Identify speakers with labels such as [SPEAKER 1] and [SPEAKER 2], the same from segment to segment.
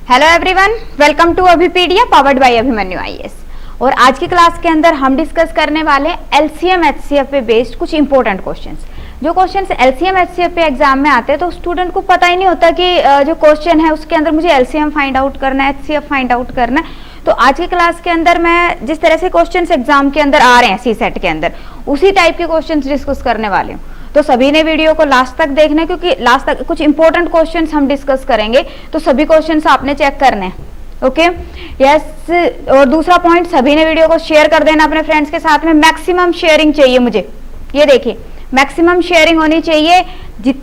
[SPEAKER 1] Hello everyone, welcome to Abhipedia powered by Abhimanyu IAS. और आज की क्लास के अंदर हम डिस्कस करने वाले एलसीएम एचसीएफ पे बेस्ड कुछ इंपॉर्टेंट क्वेश्चंस। जो क्वेश्चंस एलसीएम एचसीएफ पे एग्जाम में आते हैं तो स्टूडेंट को पता ही नहीं होता कि जो क्वेश्चन है उसके अंदर मुझे एलसीएम फाइंड आउट करना है, एचसीएफ फाइंड आउट करना है। तो आज की क्लास के अंदर मैं जिस तरह से क्वेश्चंस एग्जाम के अंदर आ रहे हैं सी सेट के अंदर, उसी टाइप के क्वेश्चंस डिस्कस करने वाले हूँ। तो सभी ने वीडियो को लास्ट तक देखना है, क्योंकि लास्ट तक कुछ इंपॉर्टेंट क्वेश्चंस हम डिस्कस करेंगे, तो सभी क्वेश्चंस आपने चेक करने हैं। Okay yes. और दूसरा पॉइंट, सभी ने वीडियो को शेयर कर देना अपने फ्रेंड्स के साथ में। मैक्सिमम शेयरिंग चाहिए मुझे, ये देखिए मैक्सिमम शेयरिंग होनी चाहिए।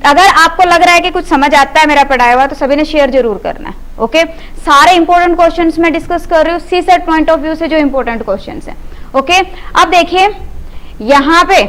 [SPEAKER 1] अगर आपको लग रहा है कि कुछ समझ आता है मेरा पढ़ाया हुआ, तो सभी ने शेयर जरूर करना है। ओके सारे इंपॉर्टेंट क्वेश्चंस मैं डिस्कस कर रही हूँ सी सेट पॉइंट ऑफ व्यू से, जो इंपॉर्टेंट क्वेश्चंस है। ओके अब देखिए यहाँ पे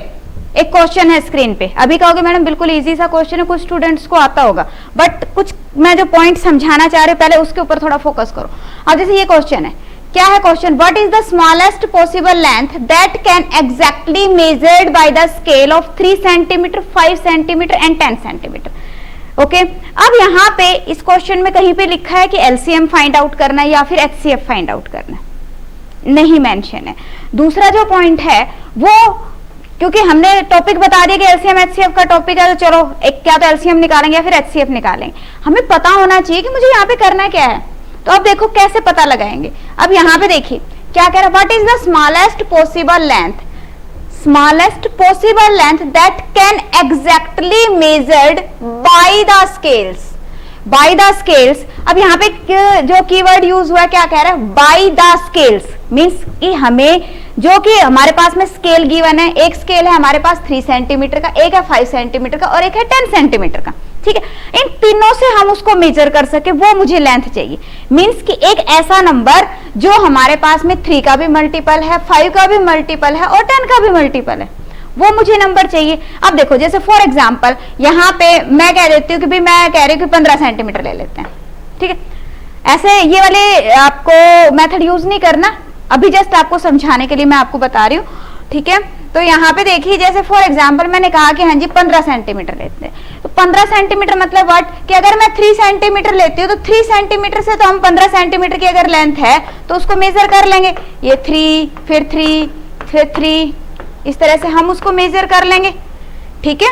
[SPEAKER 1] एक क्वेश्चन है स्क्रीन पे। अभी कहोगे मैडम बिल्कुल इजी सा क्वेश्चन है, कुछ स्टूडेंट्स को आता होगा, बट कुछ मैं जो पॉइंट समझाना चाह रही हूँ पहले उसके ऊपर थोड़ा फोकस करो। अब जैसे ये क्वेश्चन है, क्या है question? What is the smallest possible length that can exactly measured by the scale of 3 centimetre, 5 centimetre and 10 centimetre. Okay अब यहाँ पे इस क्वेश्चन में कहीं पे लिखा है कि एलसीएम फाइंड आउट करना है या फिर एचसीएफ फाइंड आउट करना है, नहीं मेंशन है। दूसरा जो पॉइंट है वो, क्योंकि हमने टॉपिक बता दिया कि एलसीएम एचसीएफ का टॉपिक है, तो चलो एक क्या तो एलसीएम निकालेंगे या फिर एचसीएफ निकालेंगे। हमें पता होना चाहिए कि मुझे यहाँ पे करना क्या है। तो अब देखो कैसे पता लगाएंगे। अब यहाँ पे देखिए क्या कह रहा है, what is the smallest possible length, smallest possible length that can exactly measured by the scales, by the scales. अब यहाँ पे जो कीवर्ड यूज हुआ है, क्या कह रहा है? बाय द स्केल्स मीन्स कि हमें जो कि हमारे पास में स्केल गिवन है, एक स्केल है हमारे पास 3 सेंटीमीटर का, एक है 5 सेंटीमीटर का और एक है 10 सेंटीमीटर का। ठीक है, इन तीनों से हम उसको मेजर कर सके, वो मुझे लेंथ चाहिए। मीन्स कि एक ऐसा नंबर जो हमारे पास में 3 का भी मल्टीपल है, 5 का भी मल्टीपल है और 10 का भी मल्टीपल है, वो मुझे नंबर चाहिए। अब देखो जैसे फॉर एग्जाम्पल यहाँ पे मैं कह देती हूँ कि भाई मैं कह रही हूँ कि 15 सेंटीमीटर ले लेते हैं। ठीक है, ऐसे ये वाले आपको मेथड यूज नहीं करना, अभी जस्ट आपको समझाने के लिए मैं आपको बता रही हूँ। ठीक है, तो यहाँ पे देखिए जैसे फॉर एग्जांपल मैंने कहा कि हाँ जी 15 सेंटीमीटर लेते हैं, तो 15 सेंटीमीटर मतलब व्हाट, कि अगर मैं 3 सेंटीमीटर लेती हूँ तो 3 सेंटीमीटर से तो हम 15 सेंटीमीटर की अगर लेंथ है तो उसको मेजर कर लेंगे। ये 3 फिर 3 फिर 3, इस तरह से हम उसको मेजर कर लेंगे। ठीक है,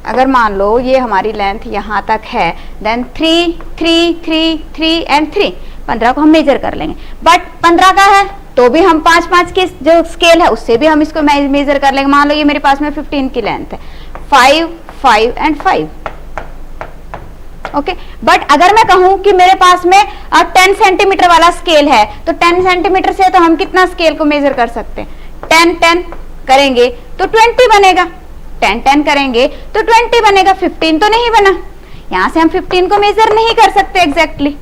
[SPEAKER 1] अगर मान लो ये हमारी लेंथ यहाँ तक है, देन 3 3 3 3 एंड 3, 15 को हम मेजर कर लेंगे। बट 15 का है तो भी हम 5 के जो स्केल है उससे भी हम इसको मेजर कर लेंगे। मान लो ये मेरे पास में 15 की लेंथ है, 5 5 एंड 5। ओके बट अगर मैं कहूं कि मेरे पास में 10 सेंटीमीटर वाला स्केल है, तो 10 सेंटीमीटर से तो हम कितना स्केल को मेजर कर सकते हैं? 10 10 करेंगे तो 20 बनेगा, 10 10 करेंगे तो 20 बनेगा, 15 तो नहीं बना। यहां से हम 15 को मेजर नहीं कर सकते एग्जैक्टली।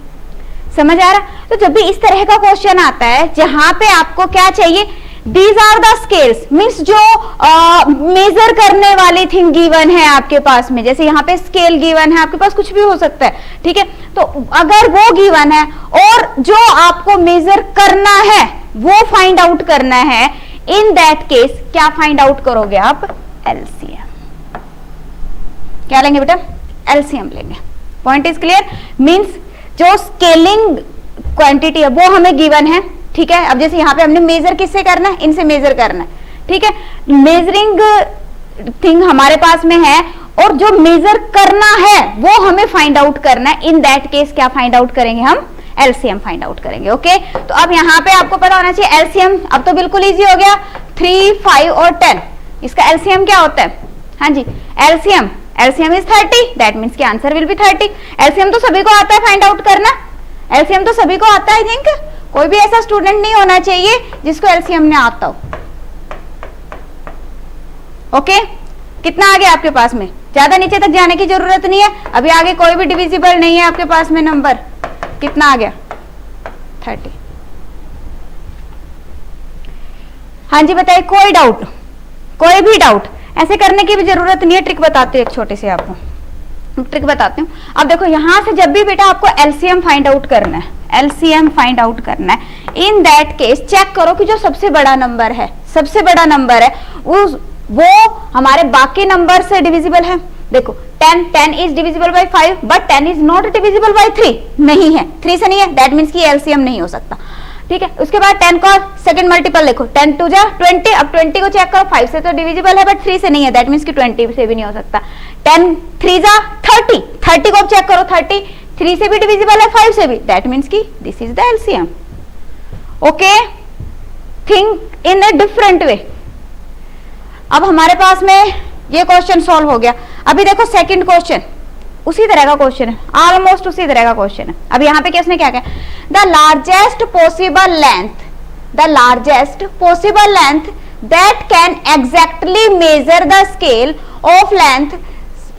[SPEAKER 1] समझ आ रहा? तो जब भी इस तरह का क्वेश्चन आता है जहां पे आपको क्या चाहिए, these are the scales means जो मेजर करने वाली थिंग गिवन है आपके पास में, जैसे यहाँ पे स्केल गिवन है, आपके पास कुछ भी हो सकता है। ठीक है, तो अगर वो गिवन है और जो आपको मेजर करना है वो फाइंड आउट करना है, इन दैट केस क्या फाइंड आउट करोगे आप? एलसीएम। क्या लेंगे बेटा? एलसीएम लेंगे। Point is clear? मीन्स जो स्केलिंग क्वांटिटी है वो हमें गिवन है। ठीक है, अब जैसे यहाँ पे हमने मेजर किससे करना है? इनसे मेजर करना है। ठीक है, मेजरिंग थिंग हमारे पास में है और जो मेजर करना है वो हमें फाइंड आउट करना है। इन दैट केस क्या फाइंड आउट करेंगे हम? एलसीएम फाइंड आउट करेंगे। ओके तो अब यहाँ पे आपको पता होना चाहिए एलसीएम। अब तो बिल्कुल इजी हो गया, 3 5 और 10, इसका एलसीएम क्या होता है? हाँ जी एलसीएम इज 30, दैट मीन्स कि आंसर विल बी 30। एलसीएम तो सभी को आता है फाइंड आउट करना, एलसीएम तो सभी को आता है। आई थिंक कोई भी ऐसा स्टूडेंट नहीं होना चाहिए जिसको एलसीएम नहीं आता हो। ओके कितना आ गया आपके पास में? ज्यादा नीचे तक जाने की जरूरत नहीं है, अभी आगे कोई भी डिविजिबल नहीं है आपके पास में नंबर। कितना आ गया? 30। हाँ जी बताइए, कोई डाउट? कोई भी डाउट? ऐसे करने की भी जरूरत नहीं है, ट्रिक बताती हूँ एक छोटी सी आपको, ट्रिक बताती हूँ। अब देखो यहां से जब भी बेटा आपको एलसीएम फाइंड आउट करना है, एलसीएम फाइंड आउट करना है, इन दैट केस चेक करो कि जो सबसे बड़ा नंबर है, सबसे बड़ा नंबर है वो हमारे बाकी नंबर से डिविजिबल है। देखो 10 is divisible by 5 but 10 is not divisible by 3, नहीं है, 3 से नहीं है, दैट मीन्स कि एलसीएम नहीं हो सकता। ठीक है, उसके बाद 10 का सेकंड मल्टीपल देखो, 10 2 जा 20, अब 20 को चेक करो, 5 से तो डिविजिबल है बट 3 से नहीं है, दैट मीन्स कि 20 से भी नहीं हो सकता। 10 3 जा 30, 30 को चेक करो, 30 3 से भी डिविजिबल है, 5 से भी, दैट मीन्स कि this is the LCM. Okay, think in a different way. अब हमारे पास में ये क्वेश्चन सॉल्व हो गया। अभी देखो सेकंड क्वेश्चन, उसी तरह का क्वेश्चन है, ऑलमोस्ट उसी तरह का क्वेश्चन है। अब यहाँ पे किसने क्या कहा, the largest possible length that can exactly measure the scale of length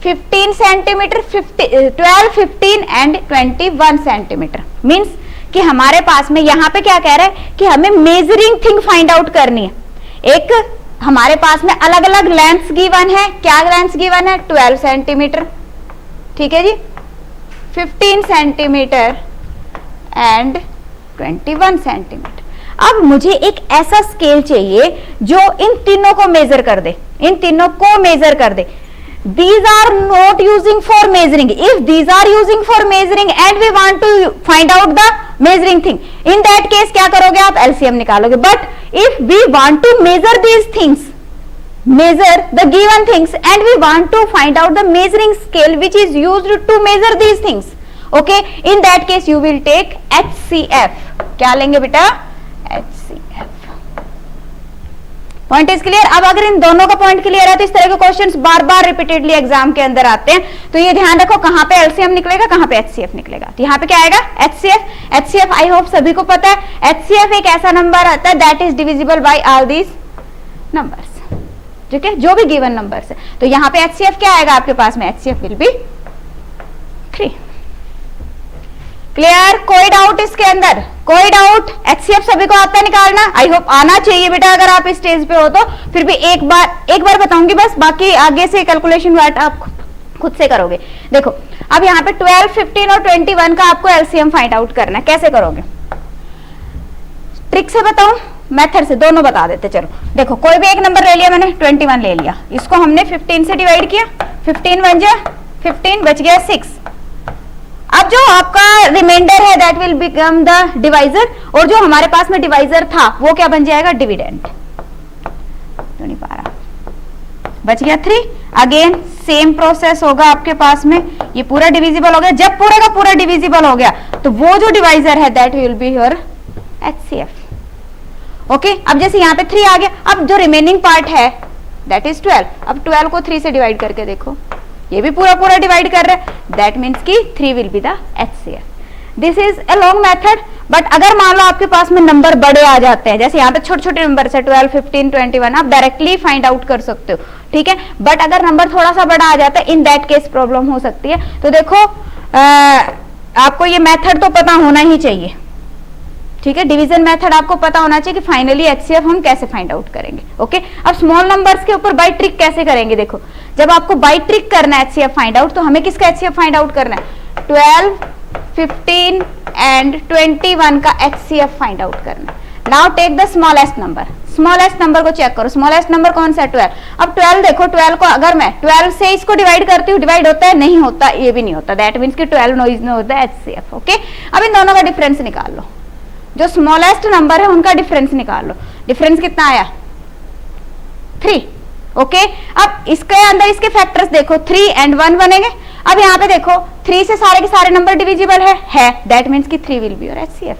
[SPEAKER 1] 15 centimetre, 12, 15 and 21 centimetre. Means कि हमारे पास में यहाँ पे क्या कह रहा है कि हमें मेजरिंग थिंग फाइंड आउट करनी है। एक हमारे पास में अलग अलग लेंथ्स गिवन है, क्या लेंथ्स गिवन है, 12 सेंटीमीटर, ठीक है जी, 15 सेंटीमीटर एंड 21 सेंटीमीटर। अब मुझे एक ऐसा स्केल चाहिए जो इन तीनों को मेजर कर दे, इन तीनों को मेजर कर दे। These are not using for measuring. If these are using for measuring and we want to find out the measuring thing, in that case क्या करोगे आप, LCM निकालोगे। But if we want to measure these things, measure the given things and we want to find out the measuring scale which is used to measure these things, okay, in that case you will take HCF। क्या लेंगे बेटा, HCF। Point is clear. अब अगर इन दोनों का point clear है तो इस तरह के क्वेश्चंस बार बार रिपीटेडली एग्जाम के अंदर आते हैं, तो ये ध्यान रखो कहां पे एलसीएम निकलेगा, कहां पे एचसीएफ निकलेगा। तो यहाँ पे क्या आएगा, एचसीएफ। एचसीएफ आई होप सभी को पता है, एचसीएफ एक ऐसा नंबर आता है that is divisible by all these numbers, ठीक है, जो भी गिवन नंबर्स है। तो यहाँ पे एचसीएफ क्या आएगा आपके पास में, एचसीएफ विल बी 3। क्लियर, कोई डाउट इसके अंदर, कोई डाउट। एचसीएफ सभी को आता है निकालना, आई होप आना चाहिए बेटा, अगर आप इस स्टेज पे हो तो। फिर भी एक बार बताऊंगी बस, बाकी आगे से कैलकुलेशन वाट आप खुद से करोगे। देखो अब यहाँ पे 12, 15 और 21 का आपको एलसीएम फाइंड आउट करना है, कैसे करोगे, ट्रिक से बताऊं, मेथड से, दोनों बता देते। चलो देखो, कोई भी एक नंबर ले लिया मैंने, 21 ले लिया, इसको हमने 15 से डिवाइड किया, 15 बन जाए 15, बच गया 6। अब जो आपका रिमाइंडर है that will become the divisor, और जो हमारे पास में डिवाइजर था वो क्या बन जाएगा, डिविडेंड। तो नहीं पा रहा, बच गया 3। अगेन सेम प्रोसेस होगा आपके पास में, ये पूरा डिविजिबल हो गया। जब पूरे का पूरा डिविजिबल हो गया तो वो जो डिवाइजर है that will be your HCF. Okay, अब जैसे यहाँ पे 3 आ गया, अब जो रिमेनिंग पार्ट है दैट इज 12। अब 12 को 3 से डिवाइड करके देखो, ये भी पूरा डिवाइड कर रहे हैं, दैट मीन्स कि 3 will be the HCF. This is a long method, but अगर मान लो आपके पास में नंबर बड़े आ जाते हैं, जैसे यहाँ पे छोटे छोटे नंबर है 12, 15, 21, आप डायरेक्टली फाइंड आउट कर सकते हो, ठीक है। बट अगर नंबर थोड़ा सा बड़ा आ जाता है, इन दैट केस प्रॉब्लम हो सकती है। तो देखो आपको ये मेथड तो पता होना ही चाहिए, ठीक है, डिवीजन मेथड आपको पता होना चाहिए कि फाइनली एचसीएफ हम कैसे फाइंड आउट करेंगे। ओके, अब स्मॉल नंबर्स के ऊपर बाय ट्रिक कैसे करेंगे, देखो जब आपको बाय ट्रिक करना है एचसीएफ फाइंड आउट, तो हमें किसका एचसीएफ फाइंड आउट करना है, 12, 15 एंड 21 का एचसीएफ फाइंड आउट करना है। Now take the smallest number, smallest number को चेक करो, स्मॉलेस्ट नंबर कौन सा है, 12। अब 12 देखो, 12 को अगर मैं 12 से इसको डिवाइड करती हूँ, डिवाइड होता है, नहीं होता, ये भी नहीं होता, दैट मीन्स कि 12 नो इज नो होता है एचसीएफ। ओके, अब इन दोनों का डिफरेंस निकाल लो, जो स्मॉलेस्ट नंबर है उनका डिफरेंस निकाल लो। डिफरेंस कितना आया, 3। ओके, अब इसके अंदर इसके फैक्टर्स देखो, 3 and 1 बनेंगे। अब यहाँ पे देखो 3 से सारे के सारे नंबर डिविजिबल है, दैट मीन्स कि 3 will be your HCF.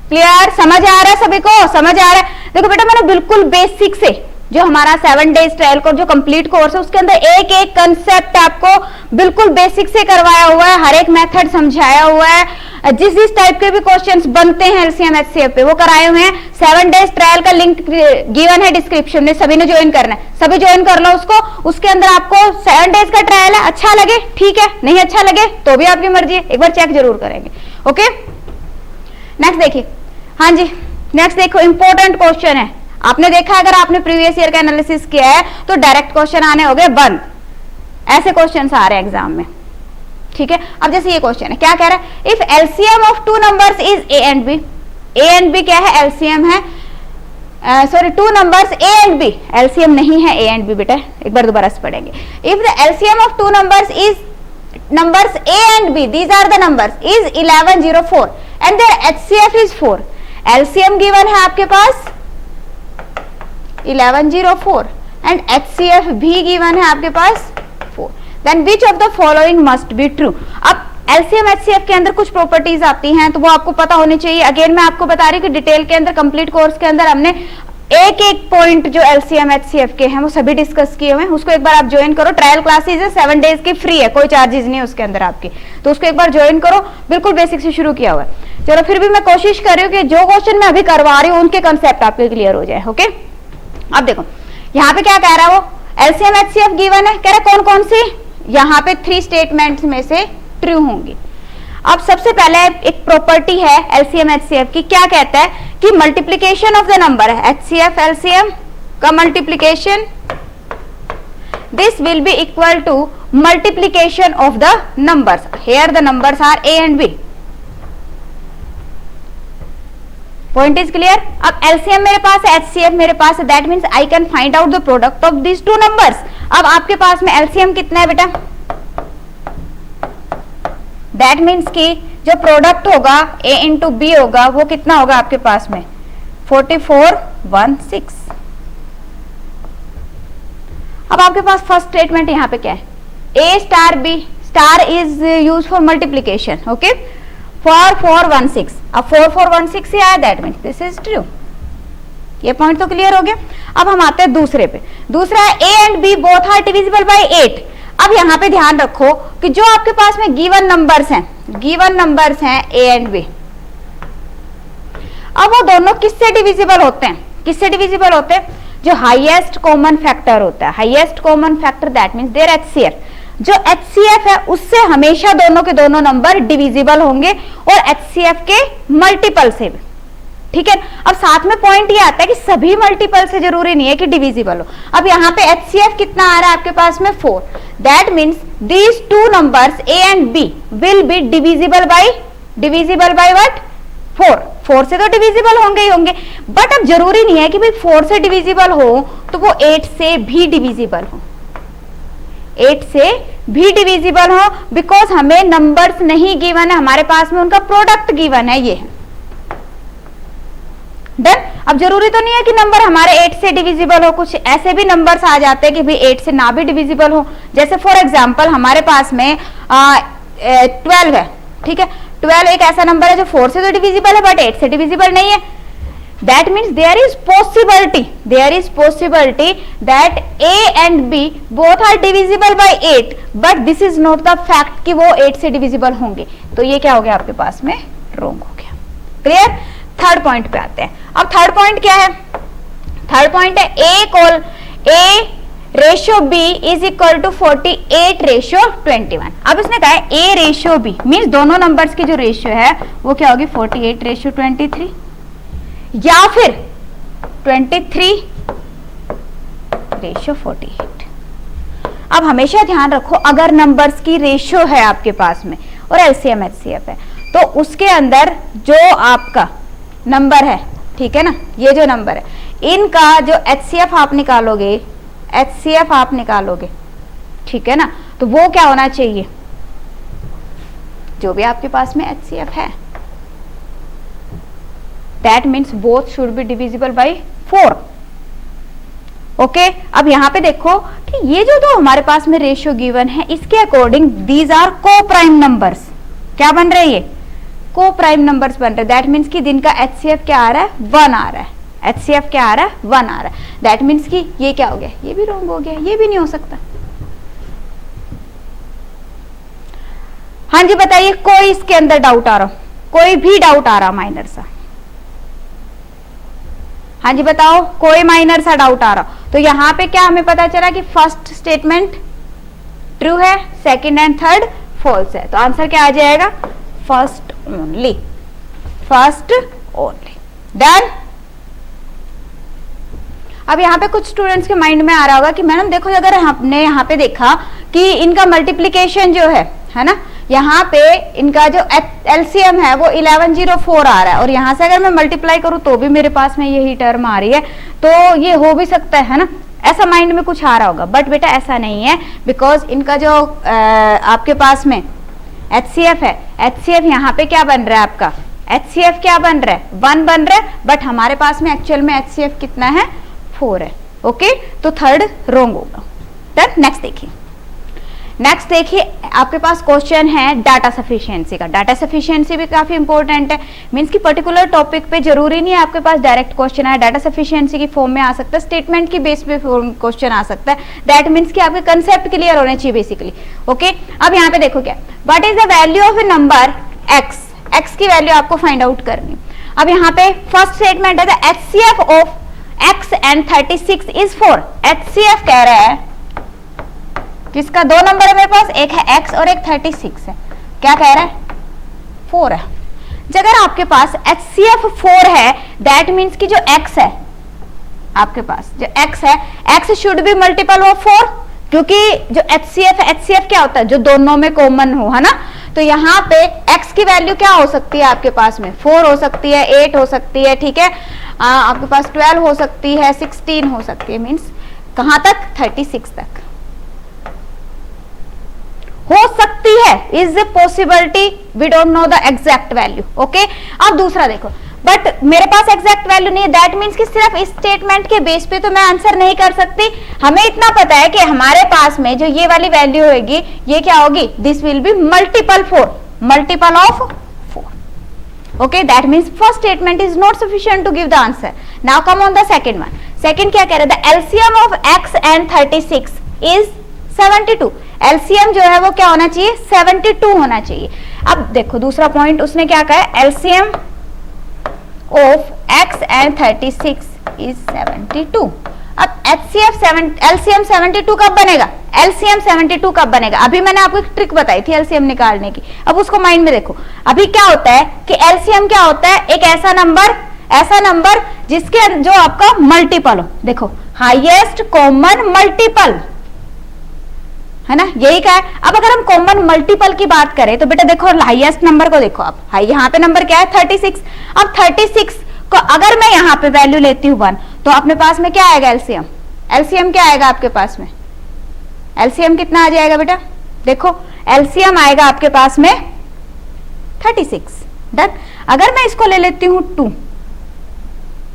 [SPEAKER 1] Clear, समझ आ रहा है सभी को, समझ आ रहा है। देखो बेटा मैंने बिल्कुल बेसिक से, जो हमारा 7 डेज ट्रायल कोर्स जो कंप्लीट कोर्स है, उसके अंदर एक एक कंसेप्ट आपको बिल्कुल बेसिक से करवाया हुआ है, हर एक मेथड समझाया हुआ है, जिस टाइप के भी क्वेश्चंस बनते हैं एलसीएम एचसीएफ पे वो कराए हुए हैं। 7 डेज ट्रायल का लिंक गिवन है डिस्क्रिप्शन में, सभी ने ज्वाइन करना है, सभी ज्वाइन कर लो उसको। उसके अंदर आपको 7 डेज का ट्रायल है, अच्छा लगे ठीक है, नहीं अच्छा लगे तो भी आपकी मर्जी है, एक बार चेक जरूर करेंगे। ओके, नेक्स्ट देखिए, हाँ जी नेक्स्ट देखो, इंपॉर्टेंट क्वेश्चन है। आपने देखा अगर आपने प्रीवियस ईयर का एनालिसिस किया है तो डायरेक्ट क्वेश्चन आने हो गए बंद, ऐसे क्वेश्चन आ रहे हैं एग्जाम में, ठीक है। अब जैसे ये क्वेश्चन है, क्या कह रहा है, if LCM of 2 numbers is A and B, A and B क्या है, एलसीएम है sorry two numbers A and B, LCM नहीं है ए एंड बी बेटा, एक बार दोबारा से पढ़ेंगे। If the LCM of two numbers is numbers a and b, these are the numbers, is 1104 and their HCF is 4. LCM given है आपके पास 1104 and HCF भी given है आपके पास 4. Then which of the following must be true? अब LCM HCF के अंदर कुछ properties आती हैं तो वो आपको पता होनी चाहिए। अगेन मैं आपको बता रही हूँ कि डिटेल के अंदर कंप्लीट कोर्स के अंदर हमने एक एक पॉइंट जो LCM HCF के हैं वो सभी डिस्कस किए हुए हैं। उसको एक बार आप ज्वाइन करो, ट्रायल क्लासेज है 7 डेज की, फ्री है, कोई चार्जेस नहीं है उसके अंदर आपकी, तो उसको एक बार ज्वाइन करो, बिल्कुल बेसिक से शुरू किया हुआ है। चलो फिर भी मैं कोशिश कर रही हूँ कि जो क्वेश्चन मैं अभी करवा रही हूँ उनके कंसेप्ट आपके क्लियर हो जाए। ओके, अब देखो यहाँ पे क्या कह रहा है वो, LCM HCF गिवन है, कह रहा कौन कौन सी, यहाँ पे 3 स्टेटमेंट्स में से ट्रू होंगी। अब सबसे पहले एक प्रॉपर्टी है LCM HCF की, क्या कहता है कि मल्टीप्लीकेशन ऑफ द नंबर है HCF LCM का multiplication, this will be equal to multiplication of the numbers, here the numbers are A and B। Point is clear. अब LCM मेरे पास है, HCF मेरे पास है, that means I can find out the product of this two numbers. अब आपके पास में LCM कितना है बेटा, दैट मीन्स कि जो प्रोडक्ट होगा A इंटू B होगा वो कितना होगा आपके पास में 4416। अब आपके पास फर्स्ट स्टेटमेंट यहाँ पे क्या है, A star B star is use for multiplication, okay 4416। अब 4416 से आया, that means this is true. ये पॉइंट तो क्लियर हो गया। अब हम आते हैं दूसरे पे, दूसरा है A and B both are divisible by 8। अब यहाँ पे ध्यान रखो कि जो आपके पास में गिवन नंबर्स हैं A एंड B, अब वो दोनों किससे डिविजिबल होते हैं, किससे डिविजिबल होते हैं, जो हाईएस्ट कॉमन फैक्टर होता है, highest common factor that means their HCF, जो HCF है उससे हमेशा दोनों के दोनों नंबर डिविजिबल होंगे और HCF के मल्टीपल से भी, ठीक है। अब साथ में पॉइंट ये आता है कि सभी मल्टीपल से जरूरी नहीं है कि डिविजिबल हो। अब यहाँ पे HCF कितना आ रहा है आपके पास में 4, that means these two numbers A and B will be divisible by what 4 से तो डिविजिबल होंगे ही होंगे, बट अब जरूरी नहीं है कि भाई 4 से डिविजिबल हो तो वो 8 से भी डिविजिबल हो, 8 से भी डिविजिबल हो, बिकॉज हमें नंबर्स नहीं गिवन है, हमारे पास में उनका प्रोडक्ट गिवन है, ये है डन। अब जरूरी तो नहीं है कि नंबर हमारे 8 से डिविजिबल हो, कुछ ऐसे भी नंबर्स आ जाते हैं कि भाई 8 से ना भी डिविजिबल हो। जैसे फॉर एग्जांपल हमारे पास में 12 है, ठीक है, 12 एक ऐसा नंबर है जो 4 से तो डिविजिबल है बट 8 से डिविजिबल नहीं है। That means there is possibility that A and B both are divisible by 8 but this is not the fact कि वो 8 से डिविजिबल होंगे, तो ये क्या हो गया आपके पास में रॉन्ग हो गया। क्लियर। थर्ड पॉइंट पे आते हैं। अब थर्ड पॉइंट क्या है, थर्ड पॉइंट है A ratio B is equal to 48 ratio 21। अब इसने कहा है A रेशियो B मीन्स दोनों नंबर्स की जो रेशियो है वो क्या होगी 48 रेशियो 23 या फिर 23 रेशियो 48। अब हमेशा ध्यान रखो अगर नंबर्स की रेशियो है आपके पास में और LCM HCF है तो उसके अंदर जो आपका नंबर है, ठीक है ना, ये जो नंबर है इनका जो HCF आप निकालोगे, ठीक है ना, तो वो क्या होना चाहिए, जो भी आपके पास में HCF है that means both should be divisible by 4। Okay, अब यहां पे देखो कि ये जो तो हमारे पास में रेशियो गिवन है इसके अकॉर्डिंग दीज आर को प्राइम नंबर्स। क्या बन रहे हैं ये को प्राइम नंबर्स बन रहे, दैट मीन्स कि दिन का HCF क्या आ रहा है 1 आ रहा है, HCF क्या आ रहा है 1 आ रहा है, दैट मीन्स कि ये क्या हो गया, ये भी रॉन्ग हो गया, ये भी नहीं हो सकता। हाँ जी बताइए, कोई इसके अंदर डाउट आ रहा, कोई भी डाउट आ रहा माइनर सा, हाँ जी बताओ, कोई माइनर सा डाउट आ रहा। तो यहां पे क्या हमें पता चला कि फर्स्ट स्टेटमेंट ट्रू है, सेकंड एंड थर्ड फॉल्स है, तो आंसर क्या आ जाएगा फर्स्ट ओनली डन। अब यहाँ पे कुछ स्टूडेंट्स के माइंड में आ रहा होगा कि मैडम देखो अगर हमने यहाँ पे देखा कि इनका मल्टीप्लीकेशन जो है ना, यहाँ पे इनका जो एलसीएम है वो 1104 आ रहा है, और यहाँ से अगर मैं मल्टीप्लाई करूँ तो भी मेरे पास में यही टर्म आ रही है, तो ये हो भी सकता है ना, ऐसा माइंड में कुछ आ रहा होगा। बट बेटा ऐसा नहीं है, बिकॉज इनका जो आपके पास में HCF है, HCF यहाँ पे क्या बन रहा है आपका, HCF क्या बन रहा है, 1 बन रहा है, बट हमारे पास में एक्चुअल में HCF कितना है, 4 है। ओके, तो थर्ड रॉन्ग होगा। डन। नेक्स्ट देखिए आपके पास क्वेश्चन है डाटा सफिशिएंसी का। डाटा सफिशिएंसी भी काफी इंपॉर्टेंट है, मींस कि पर्टिकुलर टॉपिक पे जरूरी नहीं है आपके पास डायरेक्ट क्वेश्चन आए, डाटा सफिशिएंसी की फॉर्म में आ सकता है, स्टेटमेंट की बेस पे क्वेश्चन आ सकता है। दैट मींस कि आपके कंसेप्ट क्लियर होने चाहिए बेसिकली। ओके, अब यहाँ पे देखो क्या, what is the value of A number x, x की वैल्यू आपको फाइंड आउट करनी। अब यहाँ पे फर्स्ट स्टेटमेंट है the HCF of x and 36 is 4। HCF कह रहा है किसका, दो नंबर है मेरे पास, एक है x और एक 36 है, क्या कह रहा है, 4 है। अगर आपके पास HCF 4 है, दैट मीन्स कि जो x है आपके पास, जो x है, x should be multiple of 4, क्योंकि जो HCF है, HCF क्या होता है, जो दोनों में कॉमन हो, है ना। तो यहाँ पे x की वैल्यू क्या हो सकती है आपके पास में, 4 हो सकती है, 8 हो सकती है, ठीक है, आपके पास 12 हो सकती है, 16 हो सकती है, मीन्स कहां तक, 36 तक हो सकती है, is a possibility, we don't know the exact value. Okay, अब दूसरा देखो, बट मेरे पास एग्जैक्ट वैल्यू नहीं है, दैट मीन्स कि सिर्फ इस स्टेटमेंट के बेस पे तो मैं आंसर नहीं कर सकती। हमें इतना पता है कि हमारे पास में जो ये वाली वैल्यू होगी, ये क्या होगी, this will be multiple 4, multiple of 4। Okay, that means first statement is not sufficient to give the answer. Now come on the second one. Second क्या कह रहा है, the LCM of x and 36 is 72। LCM जो है वो क्या होना चाहिए, 72 होना चाहिए। अब देखो दूसरा पॉइंट उसने क्या कहा है, LCM of x and 36 is 72। अब एलसीएम 72 कब बनेगा, एलसीएम 72 कब बनेगा, अभी मैंने आपको एक ट्रिक बताई थी एलसीएम निकालने की, अब उसको माइंड में देखो। अभी क्या होता है कि एलसीएम क्या होता है, एक ऐसा नंबर जिसके जो आपका मल्टीपल हो, देखो हाईएस्ट कॉमन मल्टीपल, है ना, यही का है। अब अगर हम कॉमन मल्टीपल की बात करें तो बेटा देखो हाईएस्ट नंबर को देखो आप, यहाँ पे नंबर क्या है, 36। अब 36 को अगर मैं यहाँ पे वैल्यू लेती हूँ 1, तो अपने पास में क्या आएगा, एलसीएम, एलसीएम क्या आएगा आपके पास में, एलसीएम कितना आ जाएगा बेटा, देखो एलसीएम आएगा आपके पास में 36। डन। अगर मैं इसको ले लेती हूँ 2,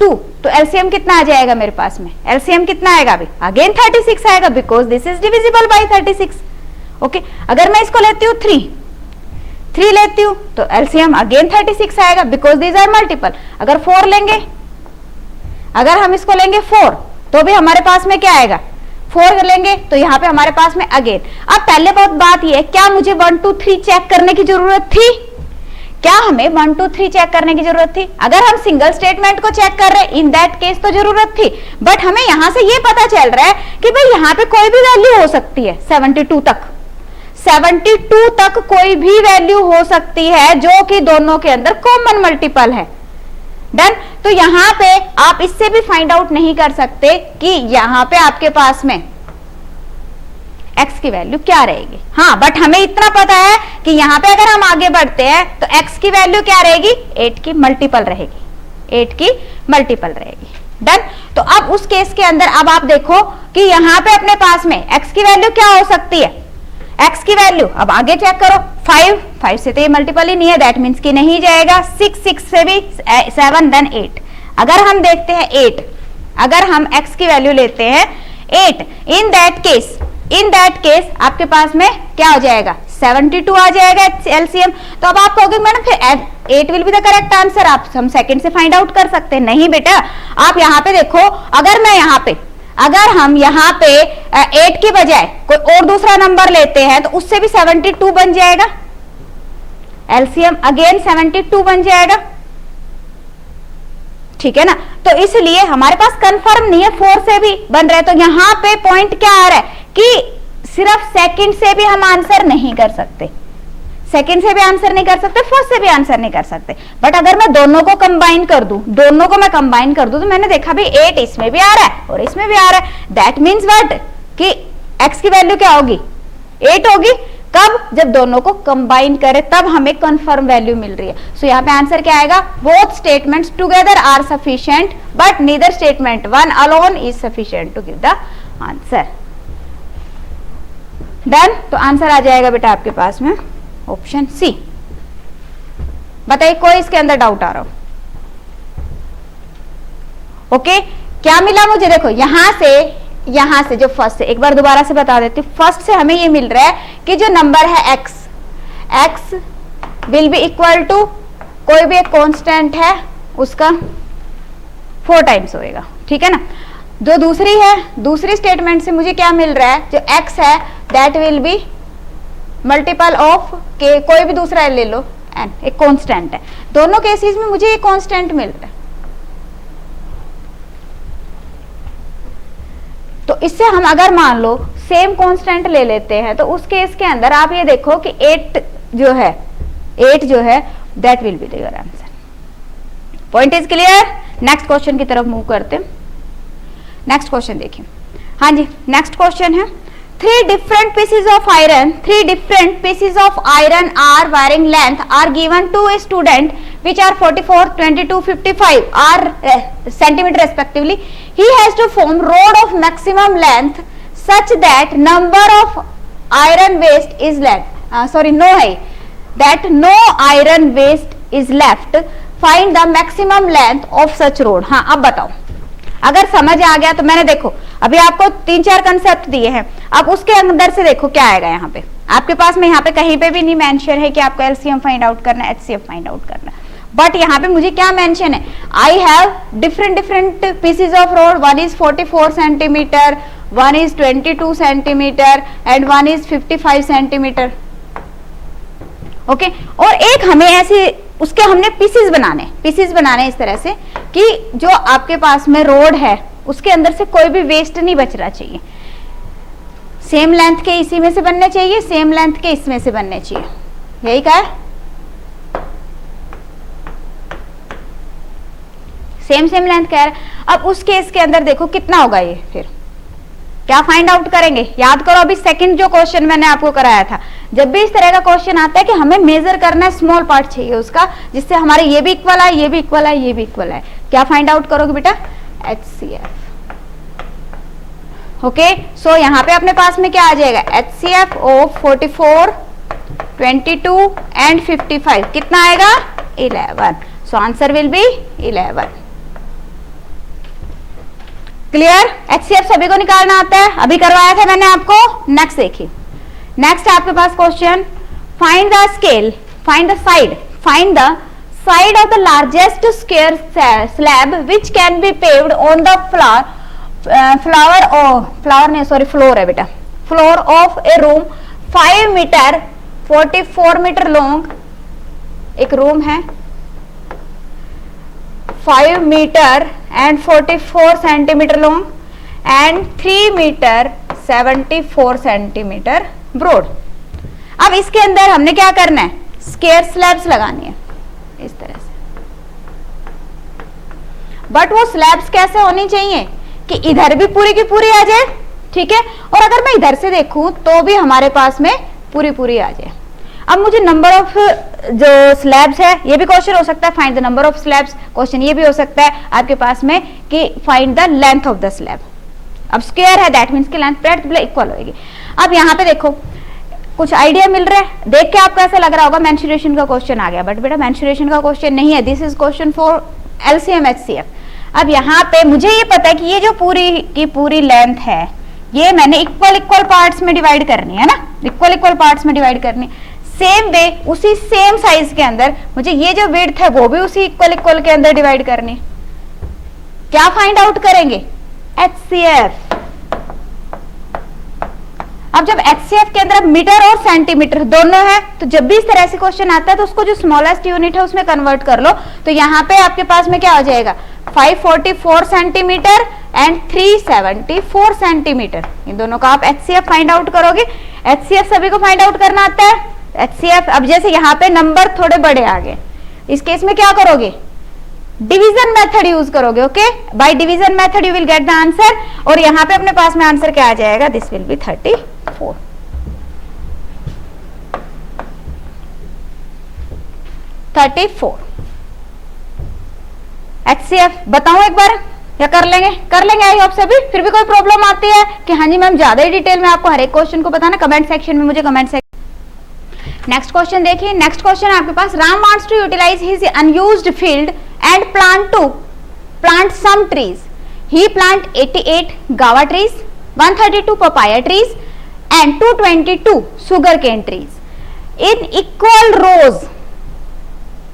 [SPEAKER 1] तो एलसीएम कितना आ जाएगा मेरे पास में, एलसीएम कितना आएगा, अभी अगेन 36 आएगा, because this is divisible by 36। Okay, अगर मैं इसको लेती हूँ 3 लेती हूँ तो एलसीएम अगेन 36 आएगा, बिकॉज दीज आर मल्टीपल। अगर 4 लेंगे, अगर हम इसको लेंगे 4, तो भी हमारे पास में क्या आएगा, 4 लेंगे तो यहाँ पे हमारे पास में अगेन। अब पहले बहुत बात ये, क्या मुझे 1 2 3 चेक करने की जरूरत थी, क्या हमें 1 2 3 चेक करने की जरूरत थी, अगर हम सिंगल स्टेटमेंट को चेक कर रहे हैं इन दैट केस तो जरूरत थी, बट हमें यहां से ये पता चल रहा है कि भाई यहाँ पे कोई भी वैल्यू हो सकती है, 72 तक कोई भी वैल्यू हो सकती है जो कि दोनों के अंदर कॉमन मल्टीपल है। डन। तो यहाँ पे आप इससे भी फाइंड आउट नहीं कर सकते कि यहाँ पे आपके पास में x की वैल्यू क्या रहेगी। हाँ, बट हमें इतना पता है कि यहाँ पे अगर हम आगे बढ़ते हैं तो x की वैल्यू क्या रहेगी, 8 की मल्टीपल रहेगी, 8 की मल्टीपल रहेगी। डन। तो अब उस केस के अंदर अब आप देखो कि यहाँ पे अपने पास में x की वैल्यू क्या हो सकती है, x की वैल्यू अब आगे चेक करो, 5 से तो ये मल्टीपल ही नहीं है, दैट मीन्स कि नहीं जाएगा, 6 से भी 7, देन 8। अगर हम देखते हैं 8, अगर हम x की वैल्यू लेते हैं 8, इन दैट केस आपके पास में क्या हो जाएगा, 72 आ जाएगा एलसीएम। तो अब आप कहोगे मैडम फिर 8 will be the correct answer, आप हम सेकंड से फाइंड आउट कर सकते हैं। नहीं बेटा, आप यहाँ पे देखो, अगर हम यहाँ पे 8 के बजाय कोई और दूसरा नंबर लेते हैं तो उससे भी 72 बन जाएगा, एलसीएम अगेन 72 बन जाएगा, ठीक है ना। तो इसलिए हमारे पास कंफर्म नहीं है, 4 से भी बन रहा है। तो यहाँ पे पॉइंट क्या आ रहा है कि सिर्फ सेकंड से भी हम आंसर नहीं कर सकते, सेकंड से भी आंसर नहीं कर सकते, फर्स्ट से भी आंसर नहीं कर सकते। बट अगर मैं दोनों को कंबाइन कर दूं, तो मैंने देखा भी 8 इसमें भी आ रहा है और इसमें भी आ रहा है, दैट मीन्स व्हाट कि x की वैल्यू क्या होगी, 8 होगी। कब? जब दोनों को कंबाइन करें तब हमें कंफर्म वैल्यू मिल रही है। सो यहाँ पे आंसर क्या आएगा? Both statements together are sufficient but neither statement one alone is sufficient to give the answer. Done. तो आंसर आ जाएगा बेटा आपके पास में ऑप्शन सी। बताइए कोई इसके अंदर डाउट आ रहा हो? ओके, क्या मिला मुझे? देखो यहां से जो फर्स्ट से, एक बार दोबारा से बता देती हूँ, फर्स्ट से हमें ये मिल रहा है कि जो नंबर है x will be equal to कोई भी एक कांस्टेंट है उसका 4 टाइम्स होएगा, ठीक है ना। जो दूसरी स्टेटमेंट से मुझे क्या मिल रहा है? जो x है that will be multiple of k, कोई भी दूसरा ले लो n, एक कांस्टेंट है। दोनों केसेस में मुझे ये कांस्टेंट मिल रहा है। तो इससे हम अगर मान लो सेम कांस्टेंट ले लेते हैं तो उस केस के अंदर आप ये देखो कि 8 जो है that will be your answer. Point is clear? Next question की तरफ मूव करते हैं। नेक्स्ट क्वेश्चन देखिए। हाँ जी, नेक्स्ट क्वेश्चन है three different pieces of iron are varying length are given to a student which are 44, 22, 55 centimeter respectively. He has to form rod of maximum length such that number of iron waste is left. No iron waste is left. Find the maximum length of such rod. हाँ, अब बताओ अगर समझ आ गया तो। मैंने देखो अभी आपको 3-4 कंसेप्ट दिए हैं, अब उसके अंदर से देखो क्या आएगा। यहाँ पे आपके पास में यहाँ पे कहीं पे भी नहीं मेंशन है कि आपको एलसीएम फाइंड आउट करना है, एचसीएफ फाइंड आउट करना है, बट यहाँ पे मुझे क्या मेंशन है? I have different pieces of road, one is 44 centimetre, one is 22 centimetre and one is 55 centimetre. Okay, और एक हमें ऐसे उसके हमने पीसेस बनाने इस तरह से कि जो आपके पास में रोड है उसके अंदर से कोई भी वेस्ट नहीं बचना चाहिए। सेम लेंथ के इसी में से बनने चाहिए, सेम लेंथ के इसमें से बनने चाहिए, यही कहा है। सेम लेंथ कह रहा है। अब उस केस के अंदर देखो कितना होगा ये, फिर क्या फाइंड आउट करेंगे? याद करो अभी सेकंड जो क्वेश्चन मैंने आपको कराया था, जब भी इस तरह का क्वेश्चन आता है कि हमें मेजर करना है, स्मॉल पार्ट चाहिए उसका जिससे हमारे ये भी इक्वल है, ये भी इक्वल है, ये भी इक्वल है, क्या फाइंड आउट करोगे बेटा? HCF। ओके, सो यहाँ पे अपने पास में क्या आ जाएगा? HCF ऑफ 44, 22 एंड 55 कितना आएगा? 11। सो answer will B 11। Clear? HCF सभी को निकालना आता है, अभी करवाया था मैंने आपको। नेक्स्ट देखिए, नेक्स्ट आपके पास question, find the scale, find the side of the largest square slab which can be paved on the floor है बेटा, floor of a room 5 metre 44 metre long. एक रूम है 5 metre and 44 centimetre long and 3 metre 74 centimetre broad. अब इसके अंदर हमने क्या करना है? स्क्वायर स्लैब्स लगानी है इस तरह से, बट वो स्लैब्स कैसे होनी चाहिए कि इधर भी पूरी की पूरी आ जाए, ठीक है, और अगर मैं इधर से देखूं तो भी हमारे पास में पूरी आ जाए। अब मुझे नंबर ऑफ जो स्लैब्स है, ये भी क्वेश्चन हो सकता है, find the number of slabs. Question ये भी हो सकता है आपके पास में कि find the length of the slab. अब स्क्वायर है दैट मींस कि लेंथ ब्रेड्थ इक्वल होगी। अब यहाँ पे देखो कुछ आइडिया मिल रहा है, देख के आपको ऐसा लग रहा होगा मेंस्ट्रुएशन का क्वेश्चन आ गया, बट बेटा मेंस्ट्रुएशन का क्वेश्चन नहीं है, this is question for LCM HCF. अब यहाँ पे मुझे ये पता है कि ये जो पूरी की पूरी लेंथ है ये मैंने इक्वल पार्ट्स में डिवाइड करनी है ना, इक्वल पार्ट्स में डिवाइड करनी। सेम वे उसी सेम साइज के अंदर मुझे ये जो विड्थ है वो भी उसी इक्वल के अंदर डिवाइड करनी। क्या फाइंड आउट करेंगे? HCF। अब जब HCF के अंदर मीटर और सेंटीमीटर दोनों है तो जब भी इस तरह से क्वेश्चन आता है तो उसको जो स्मॉलेस्ट यूनिट है उसमें कन्वर्ट कर लो। तो यहाँ पे आपके पास में क्या हो जाएगा? 544 सेंटीमीटर एंड 374 सेंटीमीटर, इन दोनों का आप HCF फाइंड आउट करोगे। HCF सभी को फाइंड आउट करना आता है HCF। अब जैसे यहाँ पे नंबर थोड़े बड़े आ गए, इस केस में क्या करोगे? डिवीजन मेथड यूज करोगे। Okay, by division method you will get the answer. और यहाँ पे अपने पास में आंसर क्या आ जाएगा? This will B 34। 34। HCF बताऊं एक बार या कर लेंगे आई होप सभी। फिर भी कोई प्रॉब्लम आती है कि हाँ जी मैम ज्यादा ही डिटेल में आपको हर एक क्वेश्चन को बताना, कमेंट सेक्शन में मुझे कमेंट सेक्शन। नेक्स्ट क्वेश्चन देखिए, नेक्स्ट क्वेश्चन आपके पास, Ram wants to utilize his unused field and plant some trees. He plant 88 guava trees, 132 papaya trees and 222 sugarcane trees in equal rows।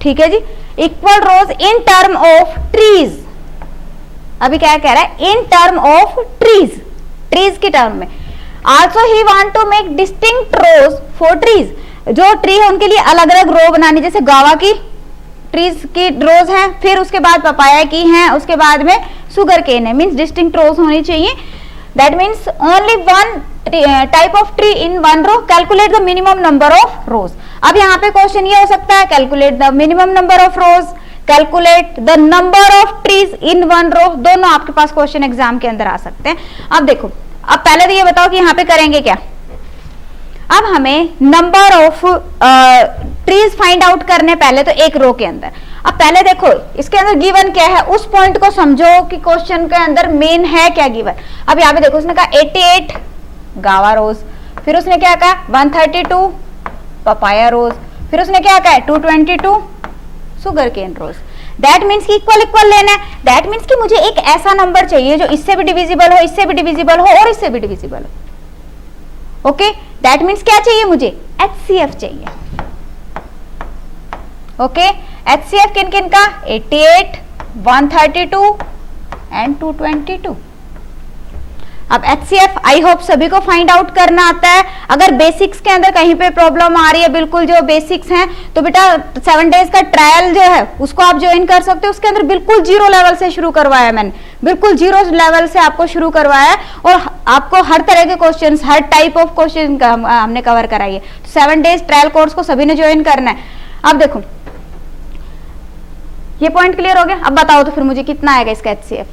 [SPEAKER 1] ठीक है जी, equal rows in term of trees. अभी क्या कह रहा है, इन टर्म ऑफ ट्रीज की term में। Also he want to make distinct rows for trees. जो ट्री है उनके लिए अलग अलग रो बनानी, जैसे गावा की ट्रीज की रोज हैं, फिर उसके बाद पपाया की हैं, उसके बाद में सुगर केन है, मीन्स डिस्टिंक्ट रोज होनी चाहिए। That means only one type of tree in one row, calculate the minimum number of rows. अब यहाँ पे क्वेश्चन ये हो सकता है, calculate the minimum number of rows, calculate the number of trees in one row, दोनों आपके पास क्वेश्चन एग्जाम के अंदर आ सकते हैं। अब देखो, अब पहले तो ये बताओ कि यहाँ पे करेंगे क्या। अब हमें number of trees find out करने पहले तो एक रो के अंदर। अब पहले देखो इसके अंदर गिवन क्या है, उस पॉइंट को समझो कि क्वेश्चन के अंदर मेन है क्या गिवन। अब यहाँ पे देखो उसने कहा 88 गावा रोज, फिर उसने क्या कहा 132 पपाया रोज, फिर उसने क्या कहा 222 sugar cane rows. That means कि इक्वल इक्वल लेना है। दैट मीन्स कि मुझे एक ऐसा नंबर चाहिए जो इससे भी डिविजिबल हो, इससे भी डिविजिबल हो और इससे भी डिविजिबल हो। ओके, दैट मीन्स क्या चाहिए मुझे, HCF चाहिए। ओके, HCF किन किन का, 88, 132 एंड 222। अब HCF आई होप सभी को फाइंड आउट करना आता है। अगर बेसिक्स के अंदर कहीं पे प्रॉब्लम आ रही है, बिल्कुल जो बेसिक्स हैं, तो बेटा 7 डेज का ट्रायल जो है उसको आप ज्वाइन कर सकते हो। उसके अंदर बिल्कुल जीरो लेवल से शुरू करवाया मैंने, बिल्कुल जीरो लेवल से आपको शुरू करवाया है और आपको हर तरह के questions, her type of question हमने कवर कराई है। 7 डेज ट्रायल कोर्स को सभी ने ज्वाइन करना है। अब देखो ये पॉइंट क्लियर हो गया। अब बताओ तो फिर मुझे कितना आएगा इसका HCF,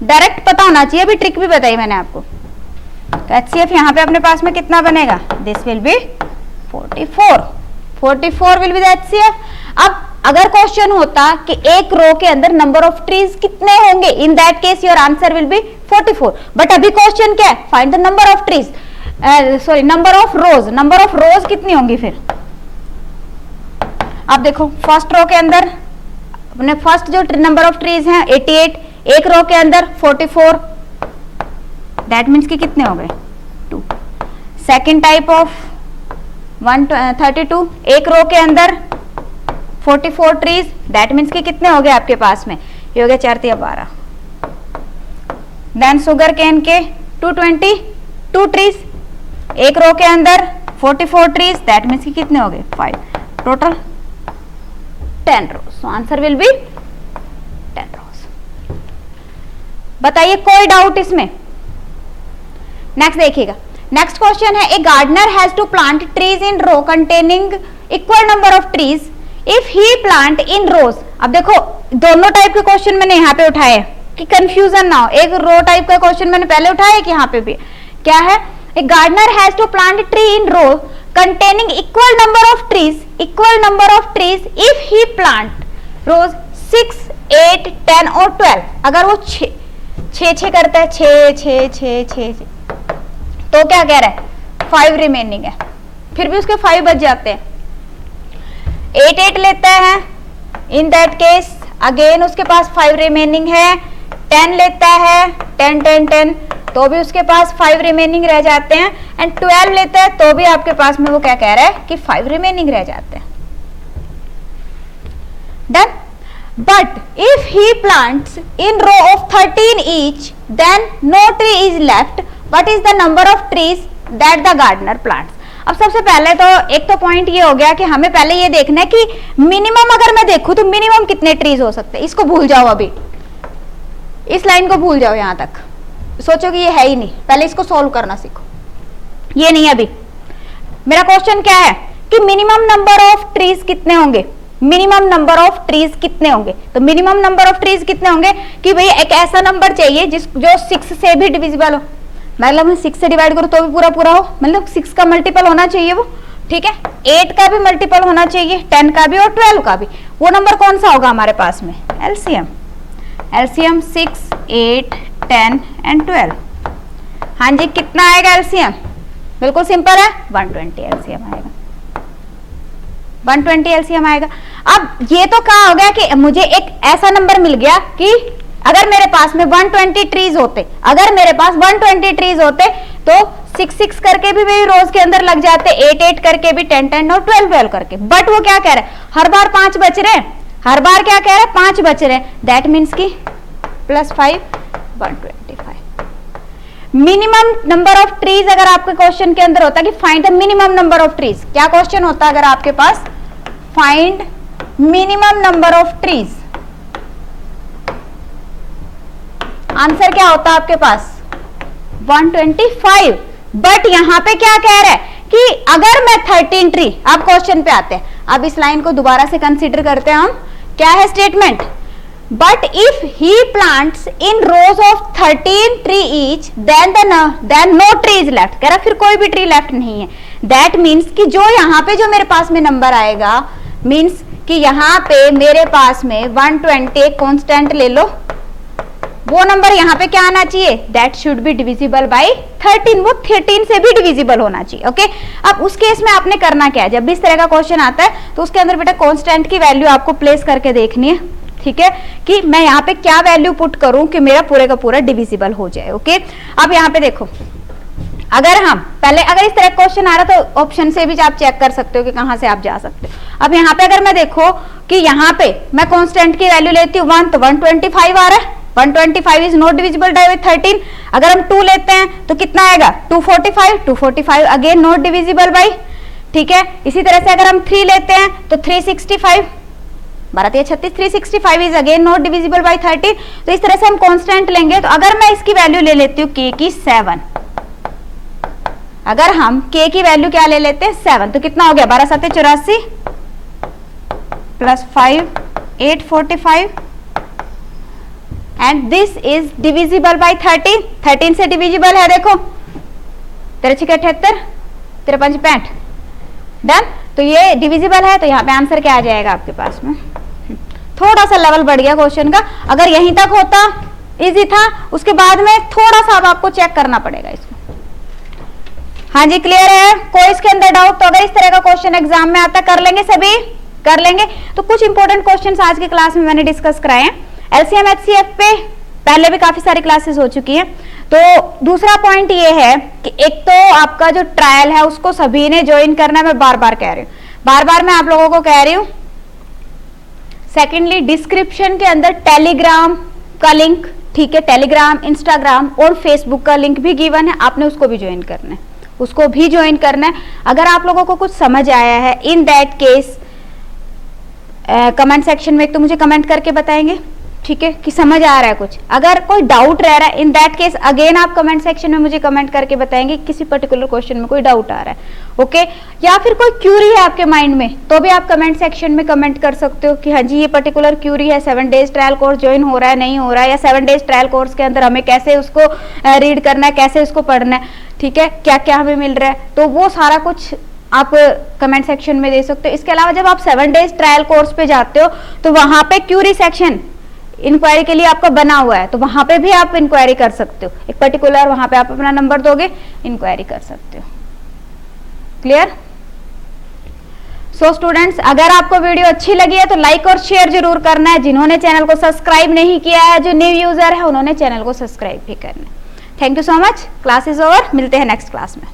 [SPEAKER 1] डायरेक्ट पता होना चाहिए। अभी ट्रिक भी बताई मैंने आपको। तो HCF यहाँ पे अपने पास में कितना बनेगा, this will B 44 will be the HCF। अब अगर क्वेश्चन होता कि एक रो के अंदर नंबर ऑफ ट्रीज कितने होंगे, in that case your answer will B 44। But अभी क्वेश्चन क्या है, find the number of trees, sorry number of rose. Number of रोज कितनी होंगी फिर। अब देखो फर्स्ट रो के अंदर अपने फर्स्ट जो नंबर ऑफ ट्रीज हैं 88, एक रो के अंदर 44, दैट मीन्स कि कितने हो गए 2। सेकेंड टाइप ऑफ 132, एक रो के अंदर 44 ट्रीज, दैट मीन्स कि कितने हो गए आपके पास में, ये हो गया 4 या 12। देन शुगर केन के 222 ट्रीज, एक रो के अंदर 44 ट्रीज, दैट मीन्स कि कितने हो गए 5, total 10 rows. So answer will be 10 rows. बताइए कोई डाउट इसमें। नेक्स्ट देखिएगा, नेक्स्ट क्वेश्चन है, a gardener has to plant trees in row containing equal number of trees if he plant in rows. अब देखो दोनों टाइप के क्वेश्चन मैंने यहाँ पे उठाए कि कंफ्यूजन ना हो। एक रो टाइप का क्वेश्चन मैंने पहले उठाया कि यहाँ पे भी क्या है, a gardener has to plant tree in row containing equal number of trees if he plant rows 6, 8, 10 और 12। अगर वो 6 करता है, 6 तो क्या कह रहा है 5 रिमेनिंग है, फिर भी उसके 5 बच जाते हैं। 8 लेता है, इन दैट केस अगेन उसके पास 5 रिमेनिंग है। 10 लेता है, 10 तो भी उसके पास 5 रिमेनिंग रह जाते हैं। एंड 12 लेता है तो भी आपके पास में वो क्या कह रहा है कि 5 रिमेनिंग रह जाते हैं। Done. But if he plants in row of 13 each then no tree is left, what is the number of trees that the gardener plants. अब सबसे पहले तो एक तो पॉइंट ये हो गया कि हमें पहले ये देखना है कि मिनिमम अगर मैं देखूं तो मिनिमम कितने ट्रीज हो सकते हैं। इसको भूल जाओ, अभी इस लाइन को भूल जाओ, यहां तक सोचो कि ये है ही नहीं, पहले इसको सॉल्व करना सीखो। ये नहीं, अभी मेरा क्वेश्चन क्या है कि मिनिमम नंबर ऑफ ट्रीज कितने होंगे, मिनिमम नंबर ऑफ ट्रीज कितने होंगे। तो मिनिमम नंबर ऑफ ट्रीज कितने होंगे कि भाई एक ऐसा नंबर चाहिए जो 6 से भी डिविजिबल हो। मतलब मैं 6 से डिवाइड करूं तो भी पूरा हो, मतलब 6 का मल्टीपल होना चाहिए वो। ठीक है, 8 का भी मल्टीपल होना चाहिए, 10 का भी और 12 का भी। वो नंबर कौन सा होगा हमारे पास में? एलसीएम। LCM 6, 8, 10 and 12। हाँ जी, कितना आएगा एलसीएम? बिल्कुल सिंपल है, 120 एलसीएम आएगा। 120 एलसीएम आएगा। अब ये तो कहा हो गया कि मुझे एक ऐसा नंबर मिल गया कि अगर मेरे पास में 120 ट्रीज होते, अगर मेरे पास 120 ट्रीज होते तो 6 करके भी मेरी रोज के अंदर लग जाते, 8 करके भी, 10 और 12 करके। बट वो क्या कह रहे हैं, हर बार 5 बच रहे हैं, हर बार क्या कह रहे हैं, 5 बच रहे हैं। दैट मीन्स की +5 125। मिनिमम नंबर ऑफ ट्रीज अगर आपके क्वेश्चन के अंदर होता है कि find the minimum number of trees, क्या क्वेश्चन होता है अगर आपके पास? Find minimum number of trees. Answer क्या होता है आपके पास? 125। बट यहां पे क्या कह रहा है कि अगर मैं 13 ट्री, अब क्वेश्चन पे आते हैं, अब इस लाइन को दोबारा से कंसीडर करते हैं हम। क्या है statement? But if he plants in rows of 13 tree each then no tree is left. कह रहा फिर कोई भी ट्री लेफ्ट नहीं है। दैट मीन्स कि जो यहां पे जो मेरे पास में नंबर आएगा, मीन्स कि यहां पे मेरे पास में 120 कांस्टेंट ले लो, वो नंबर यहां पे क्या आना चाहिए? That should be divisible by 13। वो 13 से भी डिविजिबल होना चाहिए। ओके, अब उस केस में आपने करना क्या है, जब भी इस तरह का क्वेश्चन आता है तो उसके अंदर बेटा कांस्टेंट की वैल्यू आपको प्लेस करके देखनी है। ठीक है, कि मैं यहाँ पे क्या वैल्यू पुट करूं कि मेरा पूरे का पूरा डिविजिबल हो जाए। ओके, अब यहाँ पे देखो, अगर हम पहले अगर इस तरह क्वेश्चन आ रहा तो ऑप्शन से भी आप चेक कर सकते हो कि कहां से आप जा सकते हो। अब यहाँ पे अगर मैं देखो कि यहाँ पे मैं कांस्टेंट की वैल्यू लेती हूँ 1, तो 125 आ रहा है। 125 इज नॉट डिविजिबल बाय 13। अगर हम 2 लेते हैं तो कितना आएगा? 245 अगेन नॉट डिविजिबल बाय। ठीक है, इसी तरह से अगर हम 3 लेते हैं तो 365, 12×36, 365 is again not divisible by 13। तो इस तरह से हम कांस्टेंट लेंगे। तो अगर मैं इसकी वैल्यू ले लेती हूँ k की 7, अगर हम k की वैल्यू क्या ले लेते हैं? 7, तो कितना हो गया? 12×7 + 5 845 and this is divisible by 13। 13 से डिविजिबल है, देखो 3×6 78, 3×5 65। डन। तो ये डिविजिबल है, तो यहाँ पे आंसर क्या आ जाएगा आपके पास में? थोड़ा सा लेवल बढ़ गया क्वेश्चन का। अगर यहीं तक होता इजी था, उसके बाद में थोड़ा सा अब आपको चेक करना पड़ेगा इसको। हाँ जी, क्लियर है? कोई इसके अंदर डाउट? तो अगर इस तरह का क्वेश्चन एग्जाम में आता, कर लेंगे सभी, कर लेंगे। तो कुछ इंपॉर्टेंट क्वेश्चंस आज की क्लास में मैंने डिस्कस कराए हैं। एलसीएम एचसीएफ पे पहले भी काफी सारी क्लासेस हो चुकी हैं। तो दूसरा पॉइंट ये है कि एक तो आपका जो ट्रायल है उसको सभी ने ज्वाइन करना है। मैं बार बार कह रही हूँ, बार बार मैं आप लोगों को कह रही हूँ। सेकेंडली, डिस्क्रिप्शन के अंदर टेलीग्राम का लिंक, ठीक है, टेलीग्राम, इंस्टाग्राम और फेसबुक का लिंक भी गिवन है, आपने उसको भी ज्वाइन करना है, उसको भी ज्वाइन करना है। अगर आप लोगों को कुछ समझ आया है, in that case comment section में एक तो मुझे कमेंट करके बताएंगे, ठीक है, कि समझ आ रहा है कुछ। अगर कोई डाउट रह रहा है, इन दैट केस अगेन आप कमेंट सेक्शन में मुझे कमेंट करके बताएंगे किसी पर्टिकुलर क्वेश्चन में कोई डाउट आ रहा है। ओके, या फिर कोई क्यूरी है आपके माइंड में, तो भी आप कमेंट सेक्शन में कमेंट कर सकते हो कि हाँ जी ये पर्टिकुलर क्यूरी है, 7 डेज ट्रायल कोर्स ज्वाइन हो रहा है, नहीं हो रहा है, या 7 डेज ट्रायल कोर्स के अंदर हमें कैसे उसको रीड करना है, कैसे उसको पढ़ना है, ठीक है, क्या क्या हमें मिल रहा है, तो वो सारा कुछ आप कमेंट सेक्शन में दे सकते हो। इसके अलावा जब आप 7 डेज ट्रायल कोर्स पे जाते हो तो वहां पे क्यूरी सेक्शन इंक्वायरी के लिए आपका बना हुआ है, तो वहां पे भी आप इंक्वायरी कर सकते हो। एक पर्टिकुलर वहां पे आप अपना नंबर दोगे, इंक्वायरी कर सकते हो। क्लियर? सो स्टूडेंट्स, अगर आपको वीडियो अच्छी लगी है तो लाइक और शेयर जरूर करना है। जिन्होंने चैनल को सब्सक्राइब नहीं किया है, जो न्यू यूजर है, उन्होंने चैनल को सब्सक्राइब भी करना है। Thank you so much. Class is over. मिलते हैं नेक्स्ट क्लास में।